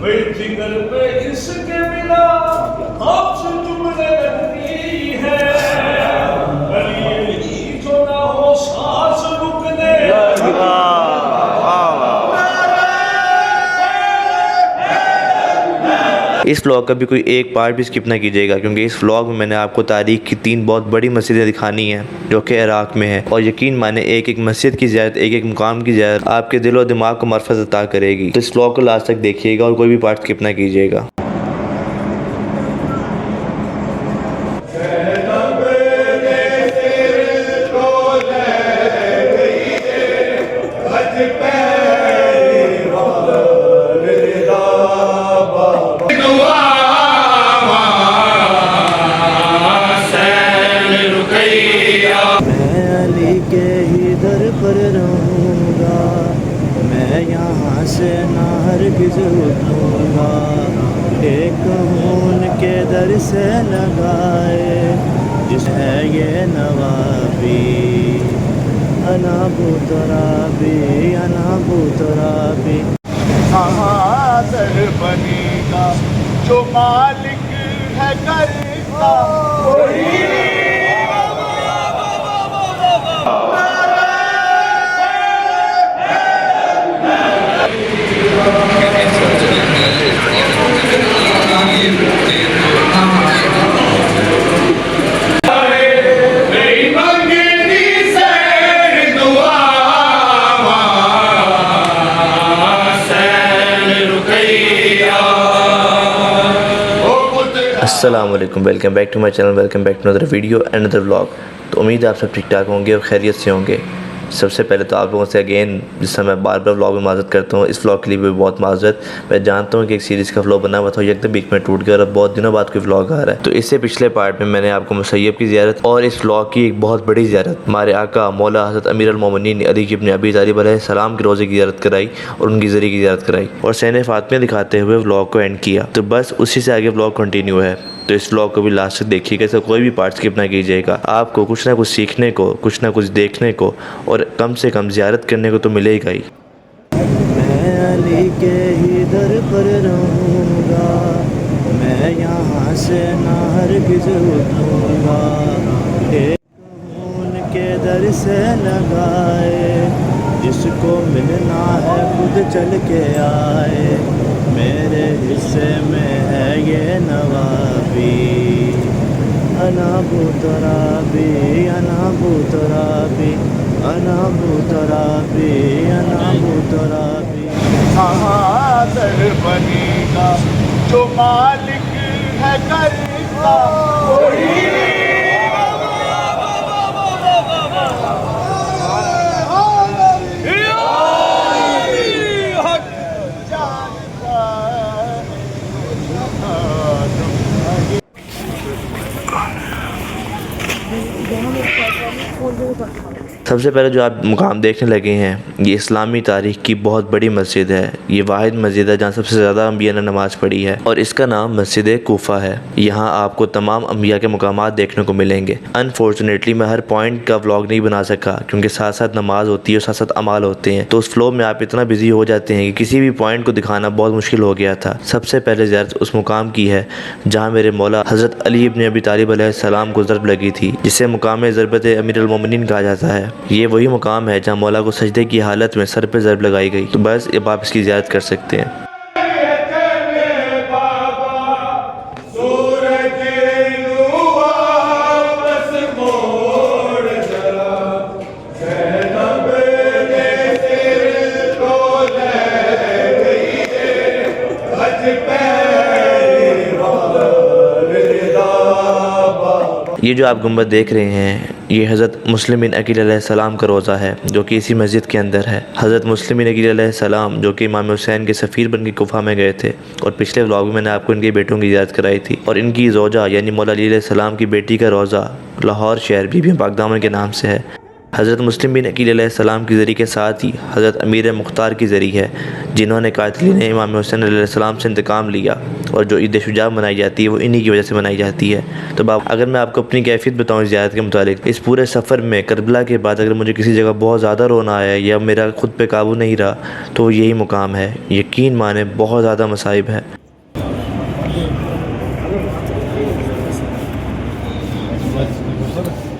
जिगर पे इसके बिना हमसे तुमने लगती है गली जो ना हो सांस रुकने इस व्लॉग का भी कोई एक पार्ट भी स्किप ना कीजिएगा, क्योंकि इस व्लॉग में मैंने आपको तारीख की 3 बहुत बड़ी मस्जिदें दिखानी हैं जो कि इराक़ में है। और यकीन माने एक एक मस्जिद की ज़ियारत, एक एक मुकाम की ज़ियारत आपके दिल और दिमाग को मरफ़त अता करेगी। तो इस व्लॉग को लास्ट तक देखिएगा और कोई भी पार्ट स्किप ना कीजिएगा। के ही दर पर रहूँगा मैं, यहाँ से ना हरगिज़ उठूँगा। एक खून के दर से लगाए जिस है ये नवाबी, अना बुतराबी, अना बुतराबी। कहाँ दर बनेगा जो मालिक है घर का, अस्सलाम वालेकुम, welcome back to my channel, welcome back to another video and another vlog. तो उम्मीद है आप सब ठीक ठाक होंगे और खैरियत से होंगे। सबसे पहले तो आप लोगों से अगेन, जिससे मैं बार बार व्लॉग में माज़रत करता हूँ, इस व्लॉग के लिए भी बहुत माज़रत। मैं जानता हूँ कि एक सीरीज़ का व्लॉग बना हुआ था, एकदम बीच में टूट गया और बहुत दिनों बाद कोई व्लॉग आ रहा है। तो इससे पिछले पार्ट में मैंने आपको मुसैयब की ज़ियारत और इस व्लॉग की एक बहुत बड़ी ज़ियारत हमारे आका मौला हज़रत अमीर अल मोमिनीन अली इब्न अबी तालिब अलैहिस्सलाम के रोज़े की ज़ियारत कराई और उनकी ज़री की ज़ियारत कराई और सैन फ़ातिमा दिखाते हुए व्लॉग को एंड किया। तो बस उसी से आगे व्लॉग कंटिन्यू है। तो इस व्लॉग को भी लास्ट तक देखिएगा, इसका कोई भी पार्ट स्किप ना कीजिएगा। आपको कुछ ना कुछ सीखने को, कुछ ना कुछ देखने को और कम से कम ज़ियारत करने को तो मिलेगा ही। मैं अली के ही दर पर रहूँगा मैं, यहाँ से ना हरगिज़ उठूँगा। एक खून के दर से लगाए जिसको मिलना है खुद चल के आए, मेरे हिस्से में है ये नवाबी, अना बुतराबी, अना बुतराबी, अना बुतराबी, अना बुतराबी। कहाँ दर बनेगा जो मालिक है घर का, सबसे पहले जो आप मुकाम देखने लगे हैं, ये इस्लामी तारीख़ की बहुत बड़ी मस्जिद है। ये वाहिद मस्जिद है जहाँ सबसे ज़्यादा अम्बिया ने नमाज़ पढ़ी है और इसका नाम मस्जिद कूफा है। यहाँ आपको तमाम अम्बिया के मुकामात देखने को मिलेंगे। अनफॉर्चुनेटली मैं हर पॉइंट का व्लॉग नहीं बना सका, क्योंकि साथ साथ नमाज होती है और साथ साथ अमाल होते हैं, तो उस फ्लो में आप इतना बिजी हो जाते हैं कि किसी भी पॉइंट को दिखाना बहुत मुश्किल हो गया था। सबसे पहले ज़ियारत उस मुकाम की है जहाँ मेरे मौला हज़रत अली इब्न अबी तालिब अलैहिस्सलाम को ज़रब लगी थी, जिसे मुकाम ज़रबत अमीर अल मोमिनीन कहा जाता है। ये वही मुकाम है जहाँ मौला को सजदे की हालत में सर पे ज़रब लगाई गई। तो बस अब आप इसकी ज़ियारत कर सकते हैं। ये जो आप गुंबद देख रहे हैं, ये हज़रत मुस्लिम बिन अकील अलैहिस्सलाम का रोज़ा है जो कि इसी मस्जिद के अंदर है। हज़रत मुस्लिम बिन अकील अलैहिस्सलाम जो कि इमाम हुसैन के सफ़ीर बन के कुफा में गए थे और पिछले व्लॉग में मैंने आपको इनके बेटों की ज़ियारत कराई थी। और इनकी ज़ौजा यानी मौला अली अलैहिस्सलाम की बेटी का रोज़ा लाहौर शहर बीबी पाक दामन के नाम से है। हज़रत मुस्लिम बिन अकील अलैहिस्सलाम की ज़रिए के साथ ही हज़रत अमीर मुख्तार की ज़रिए है, जिन्होंने कातिलीन इमाम हुसैन अलैहिस्सलाम से इंतकाम लिया, और जो ईद शुजा मनाई जाती है वो इन्हीं की वजह से मनाई जाती है। तो अगर मैं आपको अपनी कैफियत बताऊँ ज़ियारत के मुतालिक, इस पूरे सफ़र में करबला के बाद अगर मुझे किसी जगह बहुत ज़्यादा रोना आया या मेरा खुद पे काबू नहीं रहा तो यही मुकाम है। यकीन माने बहुत ज़्यादा मसाइब है।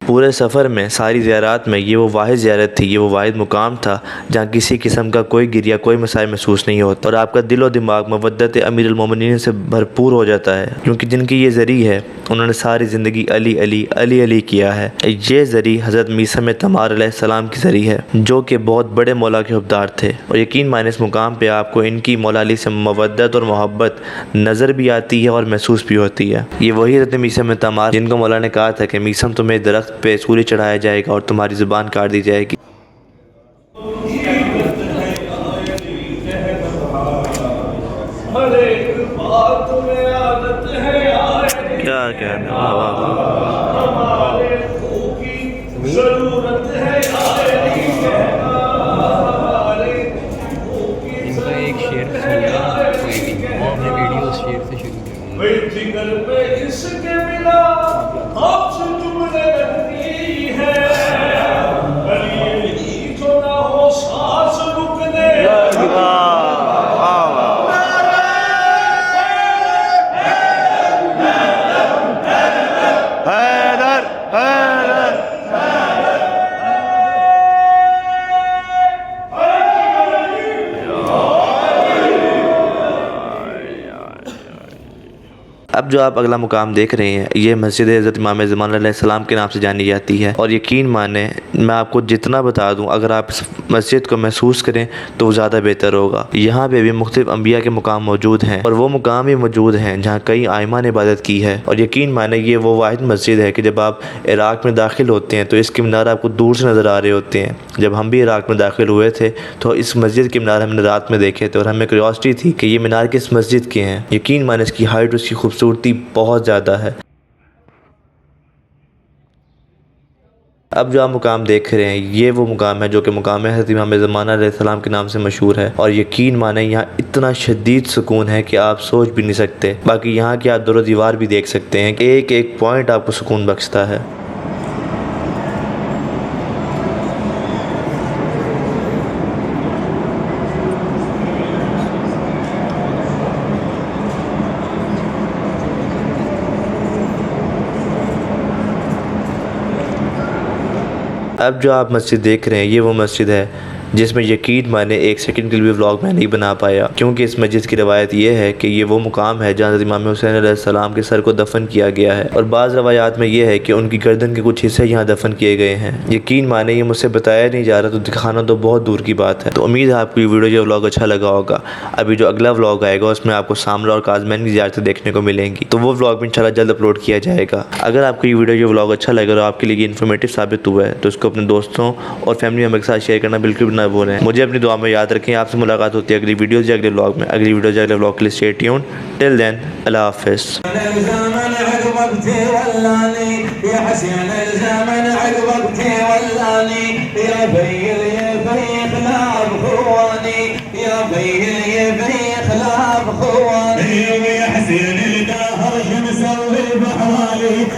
पूरे सफ़र में सारी ज़ियारत में ये वो वाहिद ज़ियारत थी, ये वो वाहिद मुकाम था जहाँ किसी किस्म का कोई गिरिया, कोई मसाइब महसूस नहीं होता और आपका दिलो दिमाग मवद्दत अमीरुल मोमिनीन से भरपूर हो जाता है, क्योंकि जिनकी ये ज़री है उन्होंने सारी ज़िंदगी अली अली अली अली किया है। ये ज़री हज़रत मीसम तमार अलैहिस्सलाम की ज़री है, जो कि बहुत बड़े मौला के हुब्दार थे, और यकीन माने इस मुकाम पर आपको इनकी मौला अली से मवद्दत और मोहब्बत नज़र भी आती है और महसूस भी होती है। ये वही हज़रत मीसम तमार जिनको मौला ने कहा था कि मीसम तुम्हें दरख्त पे सूली चढ़ाया जाएगा और तुम्हारी ज़ुबान काट दी जाएगी। क्या कहना, इनका एक शेर सुनिया कोई भी, वो अपने वीडियो शेर से शुरू अब जो आप अगला मुकाम देख रहे हैं, ये मस्जिद हज़रत इमाम ज़मान अलैहिस्सलाम के नाम से जानी जाती है, और यकीन माने मैं आपको जितना बता दूं, अगर आप इस मस्जिद को महसूस करें तो ज़्यादा बेहतर होगा। यहाँ पे भी मुख्तलिफ अम्बिया के मुकाम मौजूद हैं, और वो मुकाम भी मौजूद हैं जहाँ कई आइमा ने इबादत की है, और यकीन माने ये वो वाहिद मस्जिद है कि जब आप इराक़ में दाखिल होते हैं तो इसके मीनार आपको दूर से नज़र आ रहे होते हैं। जब हम भी इराक़ में दाखिल हुए थे तो इस मस्जिद के मीनार हमने रात में देखे थे, और हमें क्यूरियोसिटी थी कि ये मीनार किस मस्जिद के हैं। यकीन माने इसकी हाइट, उसकी खूबसूरती बहुत ज़्यादा है। अब जो आप मुकाम देख रहे हैं, ये वो मुकाम है जो कि मुकाम हज़रत इमाम ज़मान अलैहिस्सलाम के नाम से मशहूर है, और यकीन माने यहाँ इतना शदीद सुकून है कि आप सोच भी नहीं सकते। बाकी यहाँ की आप दरो दीवार भी देख सकते हैं कि एक एक पॉइंट आपको सुकून बख्शता है। अब जो आप मस्जिद देख रहे हैं, ये वो मस्जिद है जिसमें यकीन माने एक सेकंड के लिए भी व्लॉग मैं नहीं बना पाया, क्योंकि इस मस्जिद की रवायत ये है कि ये वो मुकाम है जहाँ इमाम हुसैन अलैहिस्सलाम के सर को दफन किया गया है, और बाज़ रवायात में ये है कि उनकी गर्दन के कुछ हिस्से यहाँ दफन किए गए हैं। यकीन माने ये मुझसे बताया नहीं जा रहा, तो दिखाना तो बहुत दूर की बात है। तो उम्मीद है आपको ये वीडियो, जो व्लॉग अच्छा लगा होगा। अभी जो अगला व्लॉग आएगा उसमें आपको सामरा और काज़मैन की ज़ियारतें देखने को मिलेंगी, तो वो व्लॉग भी इंशाल्लाह जल्द अपलोड किया जाएगा। अगर आपको ये वीडियो, जो व्लॉग अच्छा लगा और आपके लिए इन्फॉर्मेटिव साबित हुआ है, तो उसको अपने दोस्तों और फैमिली मेम्बर के साथ शेयर करना बिल्कुल भी ना भूलें। मुझे अपनी दुआ में याद रखें। आपसे मुलाकात होती है अगली वीडियोज़ या अगले व्लॉग में। अगली वीडियोज़ या अगले व्लॉग के लिए स्टे ट्यून्ड। टिल देन, अल्लाह हाफ़िज़।